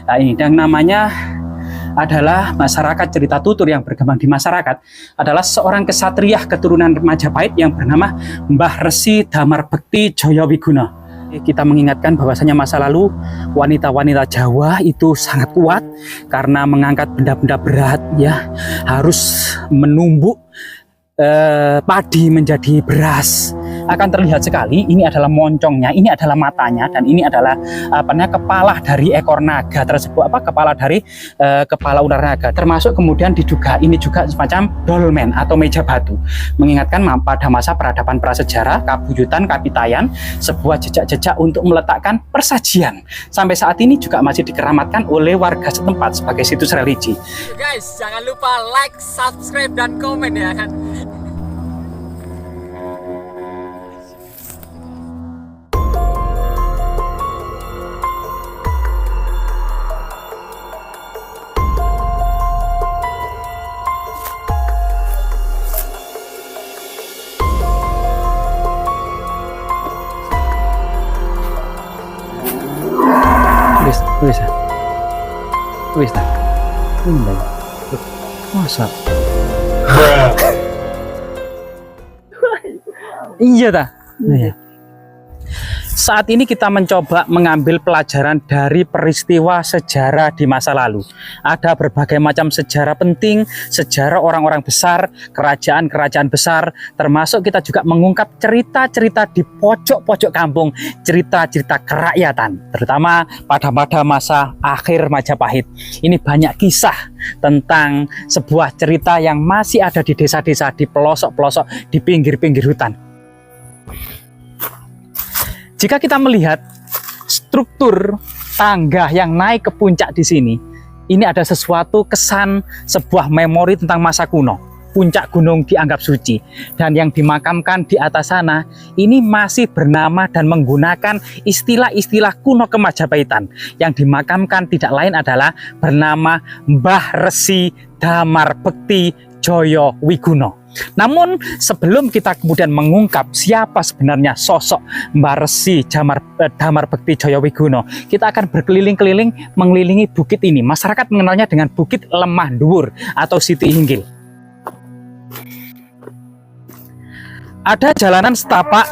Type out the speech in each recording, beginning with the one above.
Nah, ini yang namanya adalah masyarakat cerita tutur yang berkembang di masyarakat adalah seorang kesatria keturunan Majapahit yang bernama Mbah Resi Damar Bekti Jayawiguna. Kita mengingatkan bahwasanya masa lalu wanita-wanita Jawa itu sangat kuat karena mengangkat benda-benda berat, ya, harus menumbuk padi menjadi beras. Akan terlihat sekali ini adalah moncongnya, ini adalah matanya, dan ini adalah kepala dari ekor naga tersebut, kepala dari kepala ular naga. Termasuk kemudian diduga ini juga semacam dolmen atau meja batu, mengingatkan pada masa peradaban prasejarah, kabuyutan, kapitayan, sebuah jejak-jejak untuk meletakkan persajian. Sampai saat ini juga masih dikeramatkan oleh warga setempat sebagai situs religi. Guys, jangan lupa like, subscribe, dan komen ya kan. Wis ta. Masa? Iya ta? Iya. Saat ini kita mencoba mengambil pelajaran dari peristiwa sejarah di masa lalu. Ada berbagai macam sejarah penting, sejarah orang-orang besar, kerajaan-kerajaan besar, termasuk kita juga mengungkap cerita-cerita di pojok-pojok kampung, cerita-cerita kerakyatan, terutama pada masa akhir Majapahit. Ini banyak kisah tentang sebuah cerita yang masih ada di desa-desa, di pelosok-pelosok, di pinggir-pinggir hutan. Jika kita melihat struktur tangga yang naik ke puncak di sini, ini ada sesuatu kesan, sebuah memori tentang masa kuno. Puncak gunung dianggap suci, dan yang dimakamkan di atas sana ini masih bernama dan menggunakan istilah-istilah kuno Kemajapahitan. Yang dimakamkan tidak lain adalah bernama Mbah Resi Damar Bekti Jayawiguna. Namun sebelum kita kemudian mengungkap siapa sebenarnya sosok Mbah Resi Damar Bekti Jayawiguna, kita akan berkeliling-keliling mengelilingi bukit ini. Masyarakat mengenalnya dengan Bukit Lemah Dhuwur atau Siti Hinggil. Ada jalanan setapak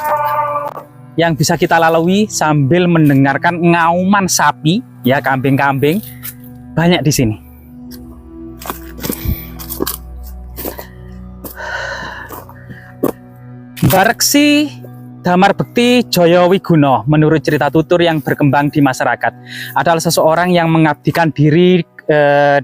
yang bisa kita lalui sambil mendengarkan ngauman sapi, ya, kambing-kambing banyak di sini. Mbah Resi Damar Bekti Jayawiguna menurut cerita tutur yang berkembang di masyarakat adalah seseorang yang mengabdikan diri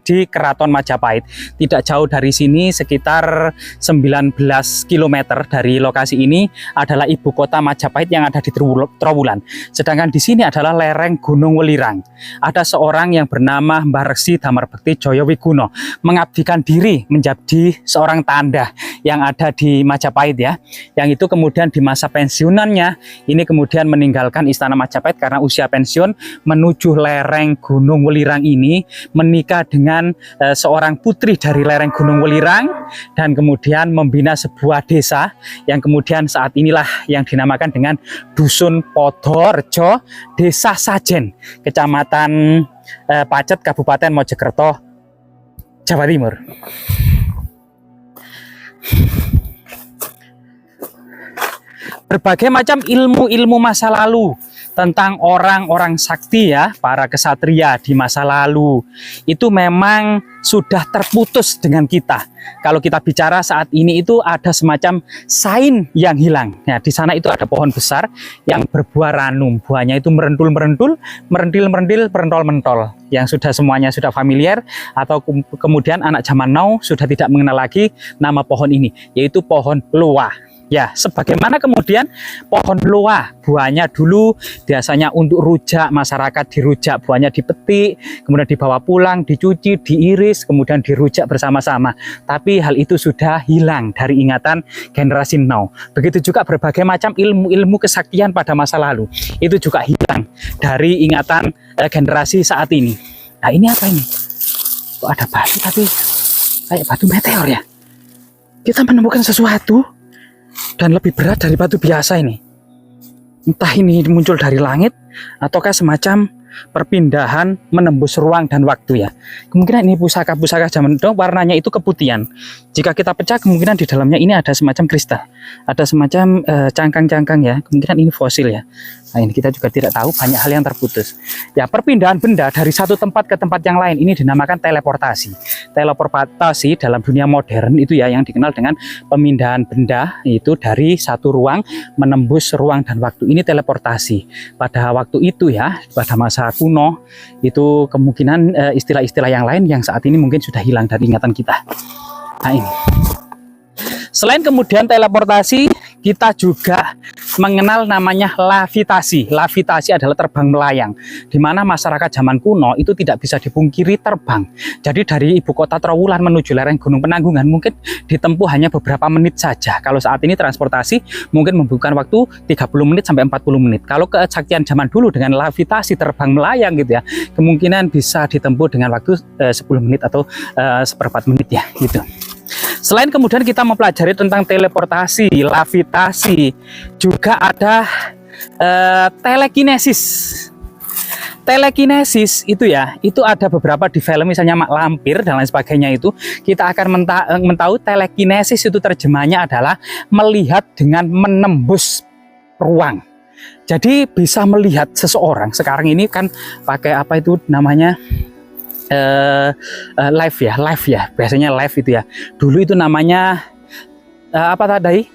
di Keraton Majapahit. Tidak jauh dari sini, sekitar 19 km dari lokasi ini adalah ibu kota Majapahit yang ada di Trowulan. Sedangkan di sini adalah lereng Gunung Welirang. Ada seorang yang bernama Mbah Resi Damar Bekti Jayawiguna mengabdikan diri menjadi seorang tanda yang ada di Majapahit, ya. Yang itu kemudian di masa pensiunannya ini kemudian meninggalkan istana Majapahit karena usia pensiun, menuju lereng Gunung Welirang ini, menikah dengan seorang putri dari lereng Gunung Welirang, dan kemudian membina sebuah desa yang kemudian saat inilah yang dinamakan dengan Dusun Podorejo, Desa Sajen, Kecamatan Pacet, Kabupaten Mojokerto, Jawa Timur. Berbagai macam ilmu-ilmu masa lalu tentang orang-orang sakti, ya, para kesatria di masa lalu itu memang sudah terputus dengan kita. Kalau kita bicara saat ini itu ada semacam sain yang hilang. Nah, di sana itu ada pohon besar yang berbuah ranum. Buahnya itu merentul-merentul, merentil-merentil, merentol-mentol. Yang sudah semuanya sudah familiar, atau kemudian anak zaman now sudah tidak mengenal lagi nama pohon ini, yaitu pohon loah. Ya, sebagaimana kemudian pohon loah, buahnya dulu biasanya untuk rujak, masyarakat dirujak, buahnya dipetik, kemudian dibawa pulang, dicuci, diiris, kemudian dirujak bersama-sama. Tapi hal itu sudah hilang dari ingatan generasi now. Begitu juga berbagai macam ilmu-ilmu kesaktian pada masa lalu, itu juga hilang dari ingatan generasi saat ini. Nah, ini apa ini? Kok ada batu tapi kayak batu meteor, ya? Kita menemukan sesuatu dan lebih berat dari batu biasa ini. Entah ini muncul dari langit ataukah semacam perpindahan menembus ruang dan waktu ya. Kemungkinan ini pusaka-pusaka zaman dulu warnanya itu keputihan. Jika kita pecah kemungkinan di dalamnya ini ada semacam kristal, ada semacam cangkang-cangkang ya. Kemungkinan ini fosil ya. Nah ini kita juga tidak tahu, banyak hal yang terputus. Ya, perpindahan benda dari satu tempat ke tempat yang lain ini dinamakan teleportasi. Teleportasi dalam dunia modern itu ya yang dikenal dengan pemindahan benda itu dari satu ruang menembus ruang dan waktu. Ini teleportasi. Pada waktu itu ya, pada masa kuno itu kemungkinan istilah-istilah yang lain yang saat ini mungkin sudah hilang dari ingatan kita. Nah ini. Selain kemudian teleportasi, kita juga mengenal namanya lavitasi. Lavitasi adalah terbang melayang, di mana masyarakat zaman kuno itu tidak bisa dipungkiri terbang. Jadi dari ibu kota Trowulan menuju lereng Gunung Penanggungan mungkin ditempuh hanya beberapa menit saja. Kalau saat ini transportasi mungkin membutuhkan waktu 30 menit sampai 40 menit. Kalau kesaktian zaman dulu dengan lavitasi terbang melayang gitu ya, kemungkinan bisa ditempuh dengan waktu 10 menit atau seperempat menit ya gitu. Selain kemudian kita mempelajari tentang teleportasi, lavitasi, juga ada telekinesis. Telekinesis itu ya, itu ada beberapa di film misalnya Mak Lampir dan lain sebagainya itu. Kita akan mentahu telekinesis itu terjemahnya adalah melihat dengan menembus ruang. Jadi bisa melihat seseorang. Sekarang ini kan pakai apa itu namanya? Live ya biasanya live itu ya. Dulu itu namanya apa tadi,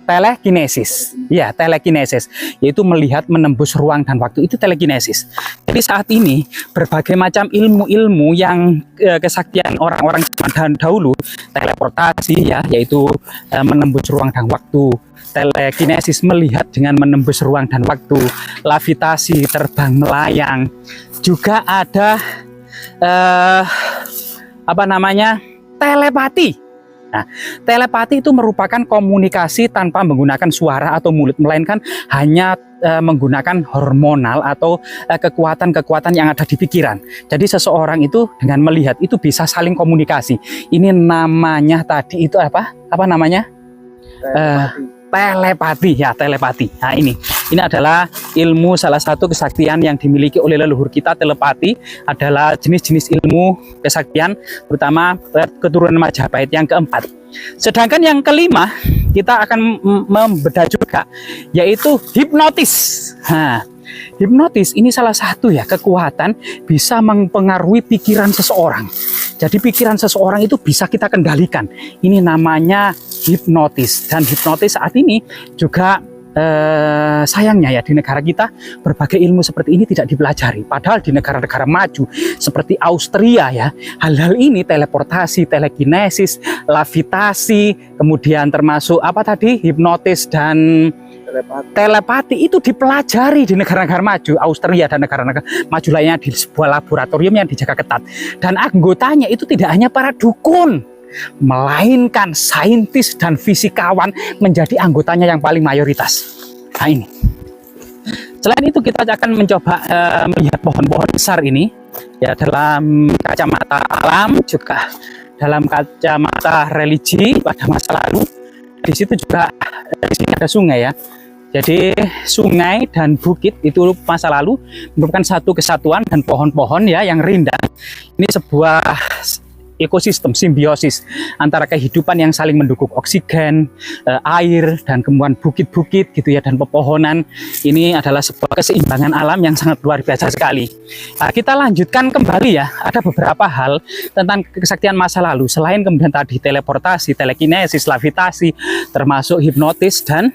telekinesis ya, telekinesis yaitu melihat menembus ruang dan waktu, itu telekinesis. Jadi saat ini berbagai macam ilmu-ilmu yang kesaktian orang-orang zaman dahulu, teleportasi ya, yaitu menembus ruang dan waktu, telekinesis melihat dengan menembus ruang dan waktu, lavitasi terbang melayang, juga ada apa namanya, telepati. Nah, telepati itu merupakan komunikasi tanpa menggunakan suara atau mulut, melainkan hanya menggunakan hormonal atau kekuatan-kekuatan yang ada di pikiran. Jadi seseorang itu dengan melihat itu bisa saling komunikasi. Ini namanya tadi itu apa? Apa namanya? Telepati ya, telepati. Nah ini adalah ilmu, salah satu kesaktian yang dimiliki oleh leluhur kita. Telepati adalah jenis-jenis ilmu kesaktian, terutama keturunan Majapahit yang keempat. Sedangkan yang kelima kita akan membedah juga, yaitu hipnotis. Nah, hipnotis ini salah satu ya kekuatan bisa mempengaruhi pikiran seseorang. Jadi pikiran seseorang itu bisa kita kendalikan. Ini namanya hipnotis. Dan hipnotis saat ini juga sayangnya ya di negara kita berbagai ilmu seperti ini tidak dipelajari. Padahal di negara-negara maju seperti Austria ya, hal-hal ini, teleportasi, telekinesis, lavitasi, kemudian termasuk apa tadi, hipnotis dan telepati itu dipelajari di negara-negara maju, Austria dan negara-negara maju lainnya, di sebuah laboratorium yang dijaga ketat. Dan anggotanya itu tidak hanya para dukun, melainkan saintis dan fisikawan menjadi anggotanya yang paling mayoritas. Nah ini. Selain itu kita akan mencoba melihat pohon-pohon besar ini ya dalam kacamata alam, juga dalam kacamata religi pada masa lalu. Di situ juga di sini ada sungai ya. Jadi sungai dan bukit itu masa lalu merupakan satu kesatuan, dan pohon-pohon ya yang rindang ini sebuah ekosistem simbiosis antara kehidupan yang saling mendukung, oksigen, air, dan kemudian bukit-bukit gitu ya, dan pepohonan. Ini adalah sebuah keseimbangan alam yang sangat luar biasa sekali. Nah, kita lanjutkan kembali ya, ada beberapa hal tentang kesaktian masa lalu selain kemudian tadi teleportasi, telekinesis, lavitasi, termasuk hipnotis dan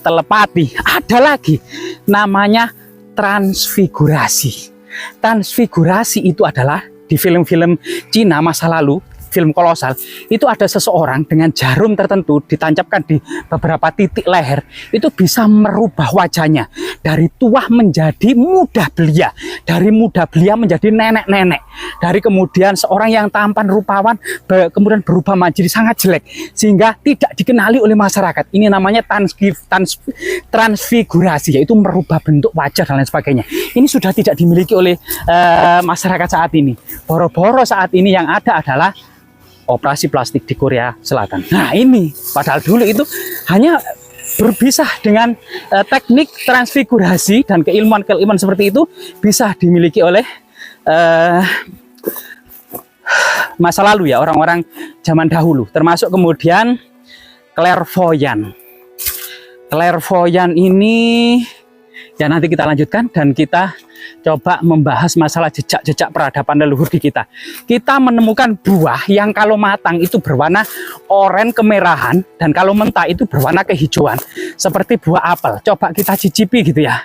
telepati. Ada lagi namanya transfigurasi. Transfigurasi itu adalah di film-film Cina masa lalu, film kolosal, itu ada seseorang dengan jarum tertentu ditancapkan di beberapa titik leher, itu bisa merubah wajahnya dari tua menjadi muda belia, dari muda belia menjadi nenek-nenek, dari kemudian seorang yang tampan rupawan kemudian berubah menjadi sangat jelek sehingga tidak dikenali oleh masyarakat. Ini namanya transfigurasi, yaitu merubah bentuk wajah dan lain sebagainya. Ini sudah tidak dimiliki oleh masyarakat saat ini. Boro-boro saat ini yang ada adalah operasi plastik di Korea Selatan. Nah ini, padahal dulu itu hanya berpisah dengan teknik transfigurasi dan keilmuan-keilmuan seperti itu bisa dimiliki oleh masa lalu ya, orang-orang zaman dahulu, termasuk kemudian clairvoyant. Clairvoyant ini ya nanti kita lanjutkan dan kita coba membahas masalah jejak-jejak peradaban leluhur di kita. Kita menemukan buah yang kalau matang itu berwarna oranye kemerahan dan kalau mentah itu berwarna kehijauan seperti buah apel. Coba kita cicipi gitu ya.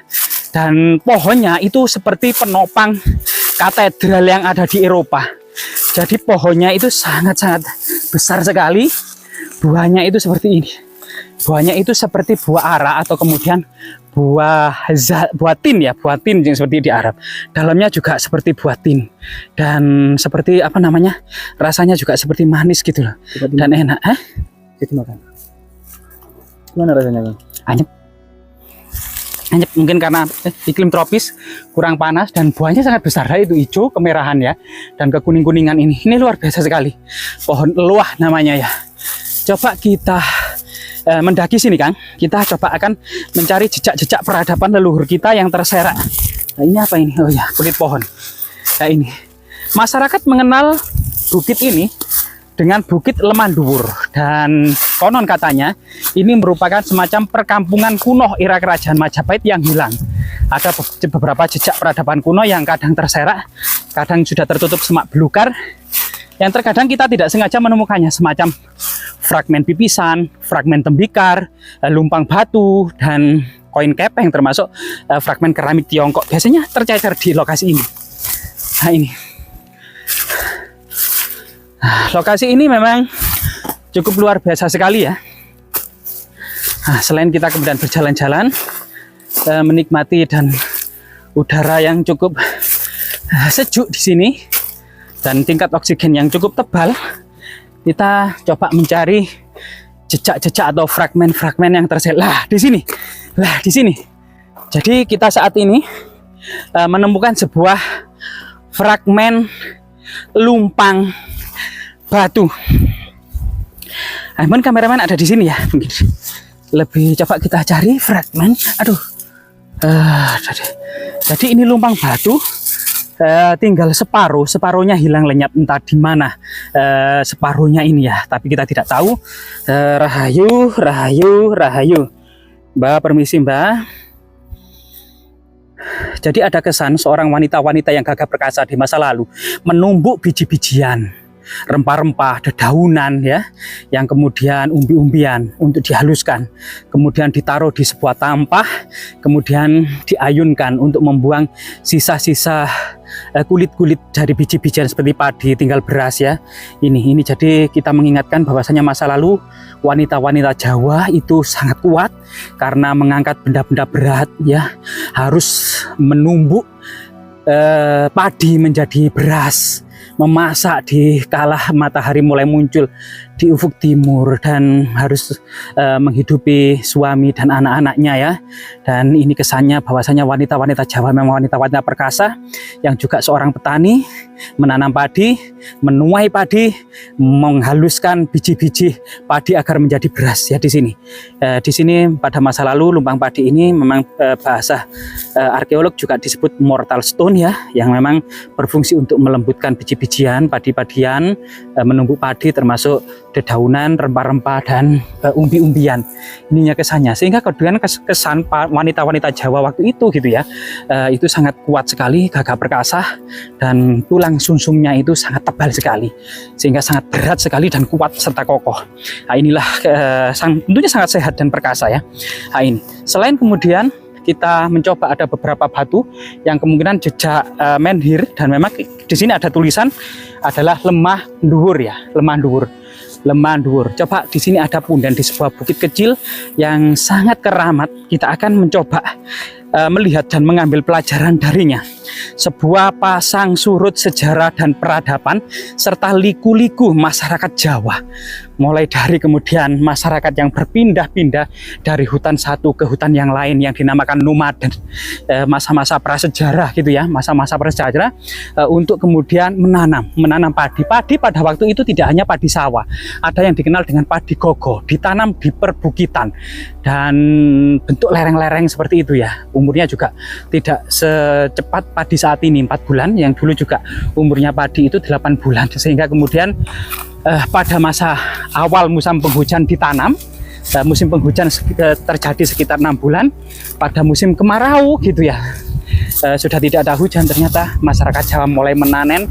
Dan pohonnya itu seperti penopang katedral yang ada di Eropa. Jadi pohonnya itu sangat-sangat besar sekali. Buahnya itu seperti ini. Buahnya itu seperti buah ara atau kemudian buah tin ya, buah tin yang seperti di Arab. Dalamnya juga seperti buah tin dan seperti apa namanya, rasanya juga seperti manis gitu loh dan enak. Jadi makan. Gimana rasanya, Bang? Anyep. Anyep mungkin karena iklim tropis kurang panas dan buahnya sangat besar. Itu hijau kemerahan ya dan kekuning-kuningan ini. Ini luar biasa sekali. Pohon eluah namanya ya. Coba kita mendaki sini Kang, kita coba akan mencari jejak-jejak peradaban leluhur kita yang terserak. Nah ini apa ini? Oh ya, kulit pohon. Nah ini, masyarakat mengenal bukit ini dengan Bukit Lemanduwur dan konon katanya ini merupakan semacam perkampungan kuno era kerajaan Majapahit yang hilang. Ada beberapa jejak peradaban kuno yang kadang terserak, kadang sudah tertutup semak belukar, yang terkadang kita tidak sengaja menemukannya, semacam fragmen pipisan, fragmen tembikar, lumpang batu, dan koin kepeng termasuk fragmen keramik Tiongkok. Biasanya tercecer di lokasi ini. Nah ini. Nah, lokasi ini memang cukup luar biasa sekali ya. Nah, selain kita kemudian berjalan-jalan, menikmati dan udara yang cukup sejuk di sini, dan tingkat oksigen yang cukup tebal, kita coba mencari jejak-jejak atau fragmen-fragmen yang terserak. Di sini. Lah, di sini. Jadi kita saat ini menemukan sebuah fragmen lumpang batu. Namun kameramen ada di sini ya. Lebih coba kita cari fragmen. Aduh. Jadi ini lumpang batu. Tinggal separuhnya hilang lenyap, entah di mana separuhnya ini ya, tapi kita tidak tahu. Rahayu Mbak, permisi Mbak. Jadi ada kesan seorang wanita-wanita yang gagah perkasa di masa lalu menumbuk biji-bijian, rempah-rempah, dedaunan ya, yang kemudian umbi-umbian untuk dihaluskan, kemudian ditaruh di sebuah tampah, kemudian diayunkan untuk membuang sisa-sisa kulit-kulit dari biji-bijian seperti padi, tinggal beras ya. Ini jadi kita mengingatkan bahwasanya masa lalu wanita-wanita Jawa itu sangat kuat karena mengangkat benda-benda berat ya, harus menumbuk padi menjadi beras, memasak di kala matahari mulai muncul di ufuk timur, dan harus menghidupi suami dan anak-anaknya ya. Dan ini kesannya bahwasanya wanita-wanita Jawa memang wanita-wanita perkasa yang juga seorang petani, menanam padi, menuai padi, menghaluskan biji-biji padi agar menjadi beras ya di sini. Di sini pada masa lalu lumpang padi ini memang bahasa arkeolog juga disebut mortal stone ya, yang memang berfungsi untuk melembutkan biji-bijian, padi-padian, menumbuk padi termasuk dedaunan, rempah-rempah, dan umbi-umbian. Ininya kesannya, sehingga kemudian kesan wanita-wanita Jawa waktu itu gitu ya, itu sangat kuat sekali, gagah perkasa, dan tulang sumsumnya itu sangat tebal sekali, sehingga sangat berat sekali dan kuat serta kokoh. Nah, inilah tentunya sangat sehat dan perkasa ya. Nah, ini selain kemudian kita mencoba ada beberapa batu yang kemungkinan jejak menhir, dan memang di sini ada tulisan adalah lemah dhuwur ya, lemah dhuwur. Coba di sini ada punden di sebuah bukit kecil yang sangat keramat. Kita akan mencoba melihat dan mengambil pelajaran darinya. sebuah pasang surut sejarah dan peradaban serta liku-liku masyarakat Jawa. Mulai dari kemudian masyarakat yang berpindah-pindah dari hutan satu ke hutan yang lain yang dinamakan nomaden, masa-masa prasejarah gitu ya, masa-masa prasejarah untuk kemudian menanam padi. Padi pada waktu itu tidak hanya padi sawah, ada yang dikenal dengan padi gogo, ditanam di perbukitan dan bentuk lereng-lereng seperti itu ya. Umurnya juga tidak secepat padi saat ini 4 bulan, yang dulu juga umurnya padi itu 8 bulan, sehingga kemudian pada masa awal musim penghujan ditanam. Musim penghujan terjadi sekitar 6 bulan. Pada musim kemarau gitu ya, sudah tidak ada hujan, ternyata masyarakat Jawa mulai memanen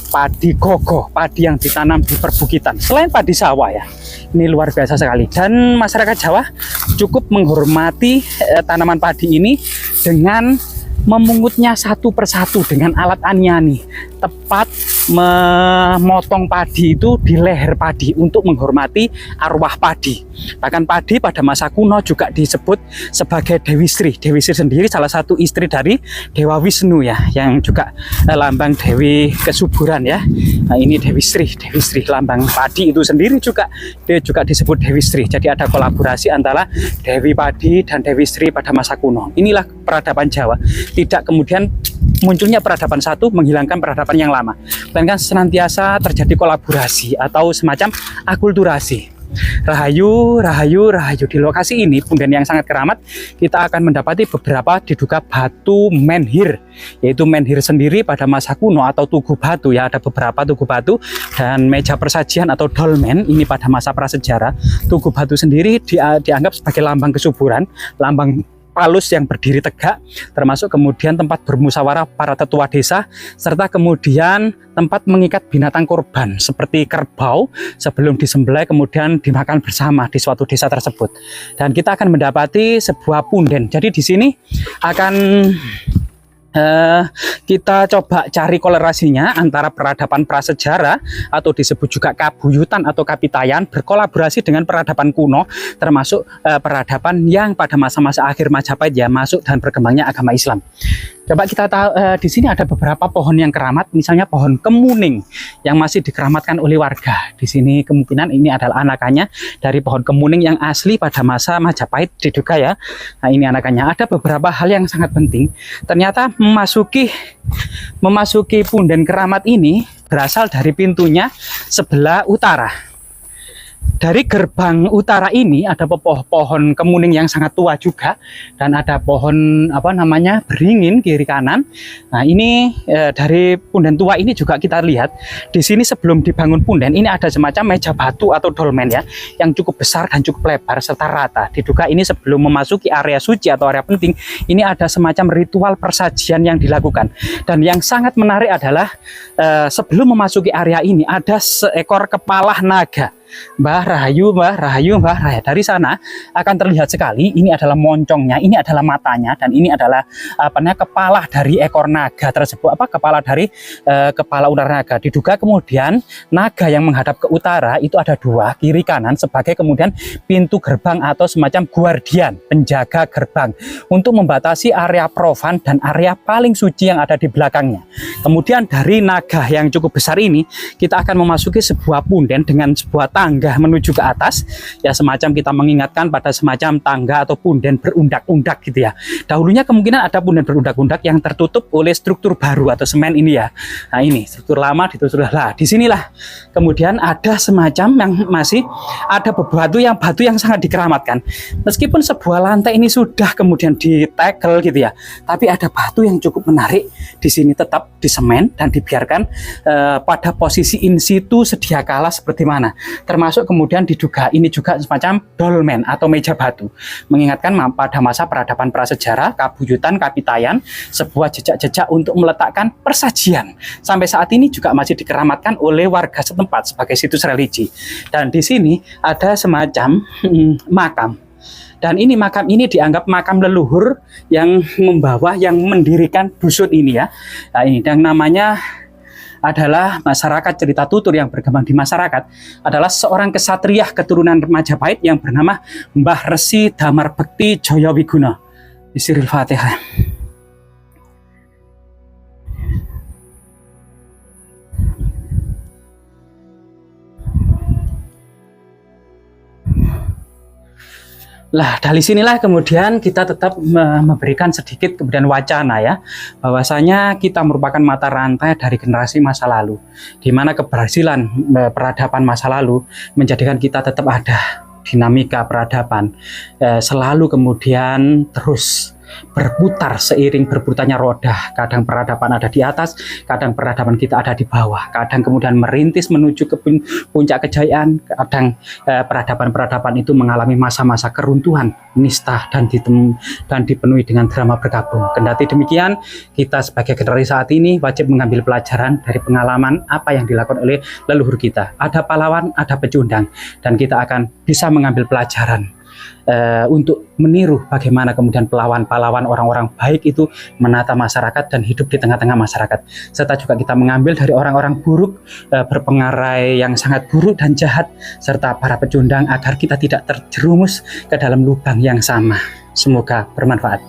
padi gogo, padi yang ditanam di perbukitan selain padi sawah ya. Ini luar biasa sekali, dan masyarakat Jawa cukup menghormati tanaman padi ini dengan memungutnya satu persatu dengan alat aniani, tepat memotong padi itu di leher padi untuk menghormati arwah padi. Bahkan padi pada masa kuno juga disebut sebagai Dewi Sri. Dewi Sri sendiri salah satu istri dari Dewa Wisnu ya, yang juga lambang Dewi kesuburan ya. Nah, ini Dewi Sri, lambang padi itu sendiri juga dia juga disebut Dewi Sri. Jadi ada kolaborasi antara Dewi Padi dan Dewi Sri pada masa kuno. Inilah peradaban Jawa. Tidak kemudian munculnya peradaban satu menghilangkan peradaban yang lama, melainkan senantiasa terjadi kolaborasi atau semacam akulturasi. Rahayu, rahayu, rahayu. Di lokasi ini, Punden yang sangat keramat, kita akan mendapati beberapa diduga batu menhir, yaitu menhir sendiri pada masa kuno atau tugu batu ya. Ada beberapa tugu batu dan meja persajian atau dolmen ini pada masa prasejarah. Tugu batu sendiri dianggap sebagai lambang kesuburan, lambang palus yang berdiri tegak, termasuk kemudian tempat bermusyawarah para tetua desa, serta kemudian tempat mengikat binatang korban seperti kerbau sebelum disembelih kemudian dimakan bersama di suatu desa tersebut. Dan kita akan mendapati sebuah punden. Jadi di sini akan kita coba cari kolerasinya antara peradaban prasejarah atau disebut juga kabuyutan atau kapitayan berkolaborasi dengan peradaban kuno, termasuk peradaban yang pada masa-masa akhir Majapahit ya masuk dan berkembangnya agama Islam. Coba kita tahu di sini ada beberapa pohon yang keramat, misalnya pohon kemuning yang masih dikeramatkan oleh warga. Di sini kemungkinan ini adalah anakannya dari pohon kemuning yang asli pada masa Majapahit diduga ya. Nah, ini anakannya. Ada beberapa hal yang sangat penting. Ternyata memasuki punden keramat ini berasal dari pintunya sebelah utara. Dari gerbang utara ini ada pohon kemuning yang sangat tua juga, dan ada pohon beringin kiri kanan. Nah, ini dari punden tua ini juga kita lihat di sini sebelum dibangun punden ini ada semacam meja batu atau dolmen ya, yang cukup besar dan cukup lebar serta rata. Diduga ini sebelum memasuki area suci atau area penting, ini ada semacam ritual persajian yang dilakukan. Dan yang sangat menarik adalah sebelum memasuki area ini ada seekor kepala naga. Mbah Rahayu, Mbah Rahayu, Mbah Rahayu. Dari sana akan terlihat sekali ini adalah moncongnya, ini adalah matanya, dan ini adalah kepala dari ekor naga tersebut, kepala dari kepala ular naga. Diduga kemudian naga yang menghadap ke utara itu ada dua, kiri kanan, sebagai kemudian pintu gerbang atau semacam guardian, penjaga gerbang untuk membatasi area profan dan area paling suci yang ada di belakangnya. Kemudian dari naga yang cukup besar ini kita akan memasuki sebuah punden dengan sebuah tangga menuju ke atas ya, semacam kita mengingatkan pada semacam tangga atau punden berundak-undak gitu ya. Dahulunya kemungkinan ada punden berundak-undak yang tertutup oleh struktur baru atau semen ini ya. Nah, ini struktur lama ditutup lah. Disinilah kemudian ada semacam yang masih ada batu yang sangat dikeramatkan. Meskipun sebuah lantai ini sudah kemudian ditekel gitu ya, tapi ada batu yang cukup menarik di sini tetap di semen dan dibiarkan pada posisi in situ sedia kala seperti mana. Termasuk kemudian diduga ini juga semacam dolmen atau meja batu, mengingatkan pada masa peradaban prasejarah, kabuyutan, kapitayan, sebuah jejak-jejak untuk meletakkan persajian. Sampai saat ini juga masih dikeramatkan oleh warga setempat sebagai situs religi. Dan di sini ada semacam makam. Dan ini makam ini dianggap makam leluhur yang mendirikan dusun ini ya. Nah, ini yang namanya adalah masyarakat cerita tutur yang berkembang di masyarakat adalah seorang kesatria keturunan Majapahit yang bernama Mbah Resi Damar Bekti Jaya Wiguna. Bismillahirrahmanirrahim. Lah dari sinilah kemudian kita tetap memberikan sedikit kemudian wacana ya, bahwasanya kita merupakan mata rantai dari generasi masa lalu, di mana keberhasilan peradaban masa lalu menjadikan kita tetap ada dinamika peradaban, selalu kemudian terus berputar seiring berputarnya roda. Kadang peradaban ada di atas, kadang peradaban kita ada di bawah, kadang kemudian merintis menuju ke puncak kejayaan, kadang peradaban-peradaban itu mengalami masa-masa keruntuhan, nista, dan dipenuhi dengan drama bergabung. Kendati demikian, kita sebagai generasi saat ini wajib mengambil pelajaran dari pengalaman apa yang dilakukan oleh leluhur kita. Ada pahlawan, ada pecundang, dan kita akan bisa mengambil pelajaran untuk meniru bagaimana kemudian pahlawan orang-orang baik itu menata masyarakat dan hidup di tengah-tengah masyarakat, serta juga kita mengambil dari orang-orang buruk, berpengarai yang sangat buruk dan jahat, serta para pecundang agar kita tidak terjerumus ke dalam lubang yang sama. Semoga bermanfaat.